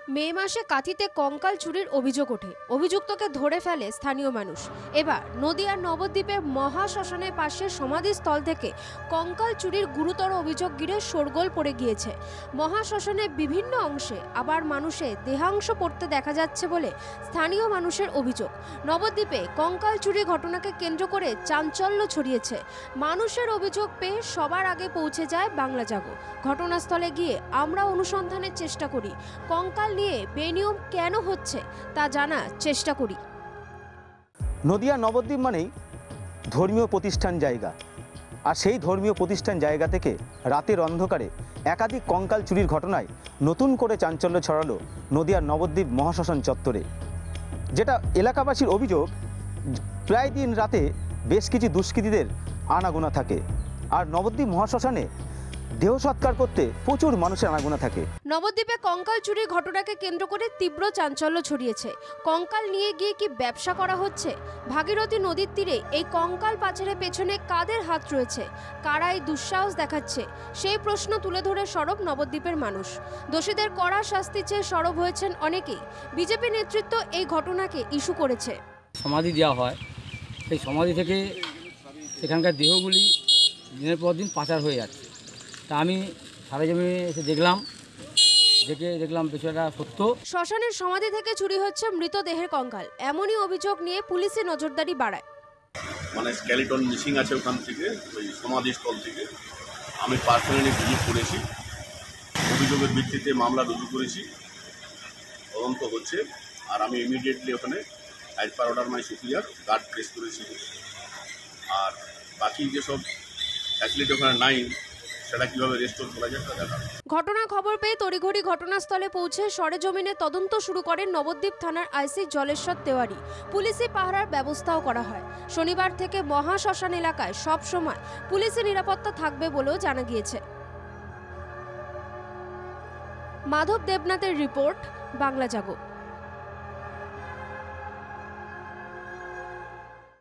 মে মাসে কাঁথিতে কঙ্কাল চুরির অভিযোগ ওঠে। অভিযুক্তকে ধরে ফেলে স্থানীয় মানুষ। এবার নদিয়ার নবদ্বীপের মহাশ্মশানের পাশে সমাধিস্থল থেকে কঙ্কাল চুরির গুরুতর অভিযোগ ঘিরে শোরগোল পড়ে গিয়েছে। মহাশ্মশানের বিভিন্ন অংশে আবার মানুষের দেহাংশ পড়তে দেখা যাচ্ছে বলে স্থানীয় মানুষের অভিযোগ। নবদ্বীপে কঙ্কাল চুরির ঘটনাকে কেন্দ্র করে চাঞ্চল্য ছড়িয়েছে। মানুষের অভিযোগ পেয়ে সবার আগে পৌঁছে যায় বাংলা জাগো। ঘটনাস্থলে গিয়ে আমরা অনুসন্ধানের চেষ্টা করি। কঙ্কাল নিয়ে বেনিয়ম কেন হচ্ছে তা জানার চেষ্টা করি। নদিয়া নবদ্বীপ মানেই ধর্মীয় প্রতিষ্ঠান জায়গা, আর সেই ধর্মীয় প্রতিষ্ঠান জায়গা থেকে রাতের অন্ধকারে একাধিক কঙ্কাল চুরির ঘটনায় নতুন করে চাঞ্চল্য ছড়ালো নদিয়ার নবদ্বীপ মহাশ্মশান চত্বরে। যেটা এলাকাবাসীর অভিযোগ, প্রায় দিন রাতে বেশ কিছু দুষ্কৃতীদের আনাগোনা থাকে, আর নবদ্বীপ মহাশ্মশানে দেহ সৎকার করতে প্রচুর মানুষের আনাগোনা থাকে। নবদ্বীপে কঙ্কাল চুরির ঘটনাকে কেন্দ্র করে তীব্র চাঞ্চল্য ছড়িয়েছে। কঙ্কাল নিয়ে গিয়ে কি ব্যবসা করা হচ্ছে? ভাগীরথী নদীর তীরে এই কঙ্কাল পাচারের পেছনে কাদের হাত রয়েছে? কারা এই দুঃসাহস দেখাচ্ছে? সেই প্রশ্ন তুলে ধরে সরব নবদ্বীপের মানুষ। দোষীদের কড়া শাস্তি চেয়ে সরব হয়েছেন অনেকেই। বিজেপি নেতৃত্ব এই ঘটনাকে ইস্যু করেছে। সমাধি দেওয়া হয়, সেই সমাধি থেকে সেখানকার দেহগুলি দিনের পর দিন পাচার হয়ে যাচ্ছে। তা আমি সরেজমিনে এসে দেখলাম বিষয়টা সত্য। শ্মশানের সমাধি থেকে চুরি হচ্ছে মৃতদেহের কঙ্কাল, এমনই অভিযোগ নিয়ে পুলিশের নজরদারি বাড়ায়। মানে স্কেলিটন মিসিং আছে ওখান থেকে, ওই সমাধিস্থল থেকে। আমি পার্সোনালি ভিজিট করেছি, অভিযোগের ভিত্তিতে মামলা রুজু করেছি, তদন্ত হচ্ছে। আর আমি ইমিডিয়েটলি ওখানে as per order my superior guard place করেছি। আর বাকি যেসব ফ্যাসিলিটি ওখানে নাই সেটা কীভাবে রেস্টোর করা যায় তা দেখা। ঘটনার খবর পেয়ে তড়িঘড়ি ঘটনাস্থলে পৌঁছে সরেজমিনে তদন্ত শুরু করেন নবদ্বীপ থানার আইসি জলেশ্বর তেওয়ারি। পুলিশি পাহারার ব্যবস্থাও করা হয়। শনিবার থেকে মহাশ্মশান এলাকায় সব সময় পুলিশি নিরাপত্তা থাকবে বলেও জানা গিয়েছে। মাধব দেবনাথের রিপোর্ট, বাংলা জাগো।